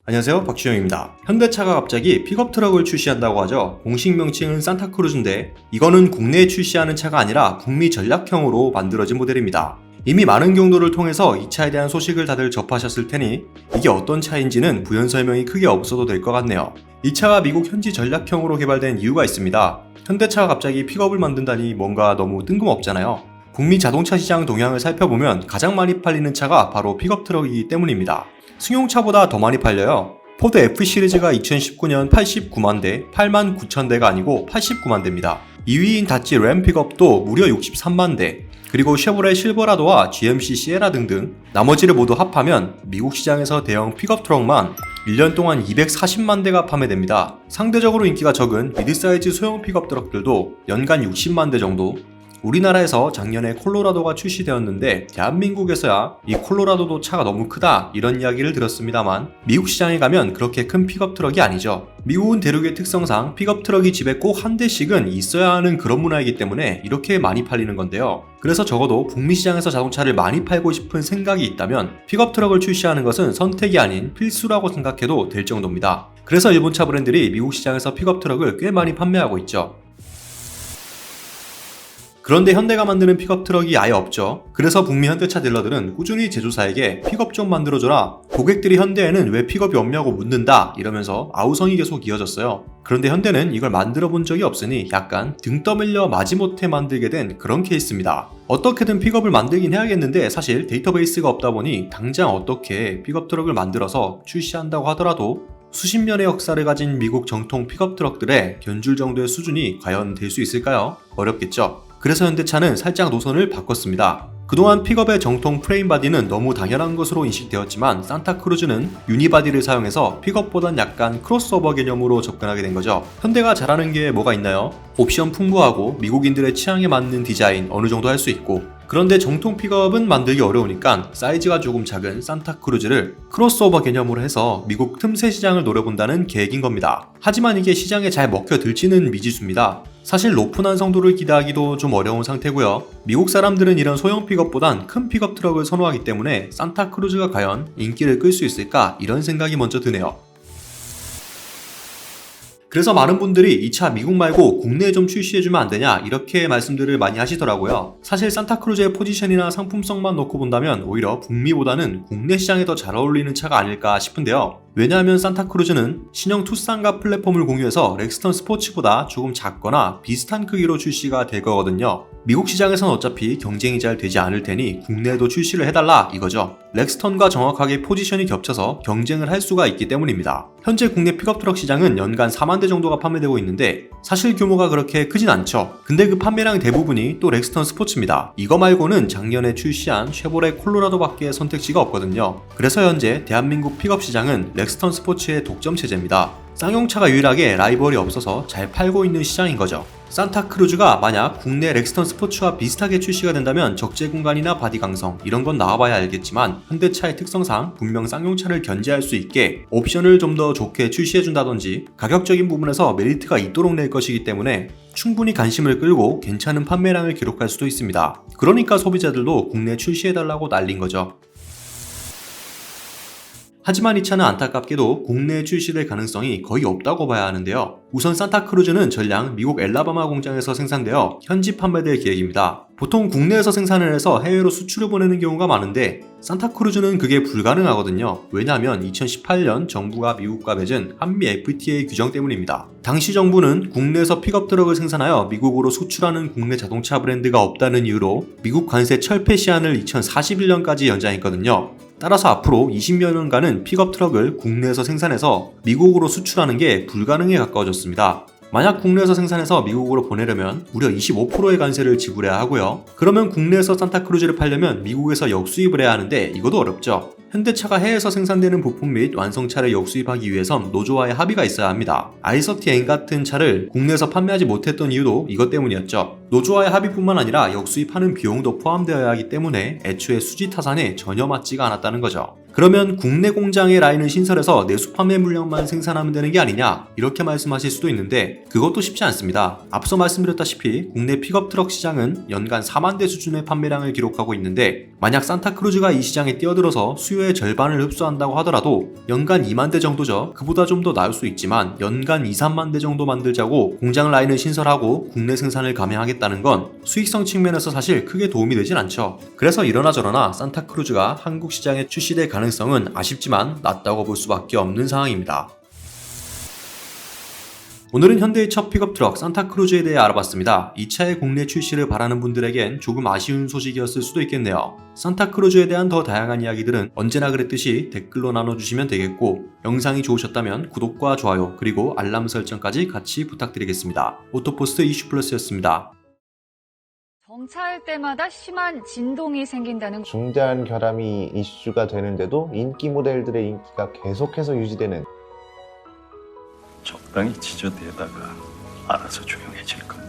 안녕하세요, 박주영입니다. 현대차가 갑자기 픽업 트럭을 출시한다고 하죠. 공식 명칭은 산타크루즈인데 이거는 국내에 출시하는 차가 아니라 북미 전략형으로 만들어진 모델입니다. 이미 많은 경로를 통해서 이 차에 대한 소식을 다들 접하셨을 테니 이게 어떤 차인지는 부연 설명이 크게 없어도 될 것 같네요. 이 차가 미국 현지 전략형으로 개발된 이유가 있습니다. 현대차가 갑자기 픽업을 만든다니 뭔가 너무 뜬금없잖아요. 북미 자동차 시장 동향을 살펴보면 가장 많이 팔리는 차가 바로 픽업 트럭이기 때문입니다. 승용차보다 더 많이 팔려요. 포드 F 시리즈가 2019년 89만 대, 8만 9천 대가 아니고 89만 대입니다. 2위인 다치 램 픽업도 무려 63만 대, 그리고 쉐보레 실버라도와 GMC 시에라 등등 나머지를 모두 합하면 미국 시장에서 대형 픽업 트럭만 1년 동안 240만 대가 판매됩니다. 상대적으로 인기가 적은 미드사이즈 소형 픽업 트럭들도 연간 60만 대 정도. 우리나라에서 작년에 콜로라도가 출시되었는데 대한민국에서야 이 콜로라도도 차가 너무 크다 이런 이야기를 들었습니다만 미국 시장에 가면 그렇게 큰 픽업 트럭이 아니죠. 미국은 대륙의 특성상 픽업 트럭이 집에 꼭 한 대씩은 있어야 하는 그런 문화이기 때문에 이렇게 많이 팔리는 건데요. 그래서 적어도 북미 시장에서 자동차를 많이 팔고 싶은 생각이 있다면 픽업 트럭을 출시하는 것은 선택이 아닌 필수라고 생각해도 될 정도입니다. 그래서 일본 차 브랜드들이 미국 시장에서 픽업 트럭을 꽤 많이 판매하고 있죠. 그런데 현대가 만드는 픽업 트럭이 아예 없죠. 그래서 북미 현대차 딜러들은 꾸준히 제조사에게 픽업 좀 만들어줘라. 고객들이 현대에는 왜 픽업이 없냐고 묻는다 이러면서 아우성이 계속 이어졌어요. 그런데 현대는 이걸 만들어 본 적이 없으니 약간 등 떠밀려 마지못해 만들게 된 그런 케이스입니다. 어떻게든 픽업을 만들긴 해야겠는데 사실 데이터베이스가 없다 보니 당장 어떻게 픽업 트럭을 만들어서 출시한다고 하더라도 수십 년의 역사를 가진 미국 정통 픽업 트럭들의 견줄 정도의 수준이 과연 될 수 있을까요? 어렵겠죠. 그래서 현대차는 살짝 노선을 바꿨습니다. 그동안 픽업의 정통 프레임 바디는 너무 당연한 것으로 인식되었지만 산타크루즈는 유니바디를 사용해서 픽업보단 약간 크로스오버 개념으로 접근하게 된 거죠. 현대가 잘하는 게 뭐가 있나요? 옵션 풍부하고 미국인들의 취향에 맞는 디자인 어느 정도 할 수 있고, 그런데 정통 픽업은 만들기 어려우니까 사이즈가 조금 작은 산타크루즈를 크로스오버 개념으로 해서 미국 틈새 시장을 노려본다는 계획인 겁니다. 하지만 이게 시장에 잘 먹혀들지는 미지수입니다. 사실 높은 완성도를 기대하기도 좀 어려운 상태고요. 미국 사람들은 이런 소형 픽업보단 큰 픽업 트럭을 선호하기 때문에 산타크루즈가 과연 인기를 끌 수 있을까 이런 생각이 먼저 드네요. 그래서 많은 분들이 이 차 미국 말고 국내에 좀 출시해주면 안 되냐 이렇게 말씀들을 많이 하시더라고요. 사실 산타크루즈의 포지션이나 상품성만 놓고 본다면 오히려 북미보다는 국내 시장에 더 잘 어울리는 차가 아닐까 싶은데요. 왜냐하면 산타크루즈는 신형 투싼과 플랫폼을 공유해서 렉스턴 스포츠보다 조금 작거나 비슷한 크기로 출시가 될 거거든요. 미국 시장에선 어차피 경쟁이 잘 되지 않을 테니 국내에도 출시를 해달라 이거죠. 렉스턴과 정확하게 포지션이 겹쳐서 경쟁을 할 수가 있기 때문입니다. 현재 국내 픽업 트럭 시장은 연간 4만 대 정도가 판매되고 있는데 사실 규모가 그렇게 크진 않죠. 근데 그 판매량 대부분이 또 렉스턴 스포츠입니다. 이거 말고는 작년에 출시한 쉐보레 콜로라도밖에 선택지가 없거든요. 그래서 현재 대한민국 픽업 시장은 렉스턴 스포츠의 독점 체제입니다. 쌍용차가 유일하게 라이벌이 없어서 잘 팔고 있는 시장인 거죠. 산타크루즈가 만약 국내 렉스턴 스포츠와 비슷하게 출시가 된다면 적재 공간이나 바디 강성 이런 건 나와봐야 알겠지만 현대차의 특성상 분명 쌍용차를 견제할 수 있게 옵션을 좀 더 좋게 출시해준다든지 가격적인 부분에서 메리트가 있도록 낼 것이기 때문에 충분히 관심을 끌고 괜찮은 판매량을 기록할 수도 있습니다. 그러니까 소비자들도 국내 출시해달라고 난린 거죠. 하지만 이 차는 안타깝게도 국내에 출시될 가능성이 거의 없다고 봐야 하는데요. 우선 산타크루즈는 전량 미국 엘라바마 공장에서 생산되어 현지 판매될 계획입니다. 보통 국내에서 생산을 해서 해외로 수출을 보내는 경우가 많은데 산타크루즈는 그게 불가능하거든요. 왜냐하면 2018년 정부가 미국과 맺은 한미 FTA 규정 때문입니다. 당시 정부는 국내에서 픽업 트럭을 생산하여 미국으로 수출하는 국내 자동차 브랜드가 없다는 이유로 미국 관세 철폐 시한을 2041년까지 연장했거든요. 따라서 앞으로 20여 년간은 픽업 트럭을 국내에서 생산해서 미국으로 수출하는 게 불가능에 가까워졌습니다. 만약 국내에서 생산해서 미국으로 보내려면 무려 25%의 관세를 지불해야 하고요. 그러면 국내에서 산타크루즈를 팔려면 미국에서 역수입을 해야 하는데 이것도 어렵죠. 현대차가 해외에서 생산되는 부품 및 완성차를 역수입하기 위해선 노조와의 합의가 있어야 합니다. i30N 같은 차를 국내에서 판매하지 못했던 이유도 이것 때문이었죠. 노조와의 합의뿐만 아니라 역수입하는 비용도 포함되어야 하기 때문에 애초에 수지 타산에 전혀 맞지가 않았다는 거죠. 그러면 국내 공장의 라인을 신설해서 내수 판매 물량만 생산하면 되는 게 아니냐 이렇게 말씀하실 수도 있는데 그것도 쉽지 않습니다. 앞서 말씀드렸다시피 국내 픽업 트럭 시장은 연간 4만 대 수준의 판매량을 기록하고 있는데 만약 산타크루즈가 이 시장에 뛰어들어서 수요 수요의 절반을 흡수한다고 하더라도 연간 2만 대 정도죠. 그보다 좀 더 나을 수 있지만 연간 2, 3만 대 정도 만들자고 공장 라인을 신설하고 국내 생산을 감행하겠다는 건 수익성 측면에서 사실 크게 도움이 되진 않죠. 그래서 이러나 저러나 산타크루즈가 한국 시장에 출시될 가능성은 아쉽지만 낮다고 볼 수밖에 없는 상황입니다. 오늘은 현대의 첫 픽업 트럭 산타크루즈에 대해 알아봤습니다. 이 차의 국내 출시를 바라는 분들에겐 조금 아쉬운 소식이었을 수도 있겠네요. 산타크루즈에 대한 더 다양한 이야기들은 언제나 그랬듯이 댓글로 나눠주시면 되겠고, 영상이 좋으셨다면 구독과 좋아요 그리고 알람 설정까지 같이 부탁드리겠습니다. 오토포스트 이슈플러스였습니다. 정차할 때마다 심한 진동이 생긴다는 중대한 결함이 이슈가 되는데도 인기 모델들의 인기가 계속해서 유지되는 적당히 지저대다가 알아서 조용해질 겁니다.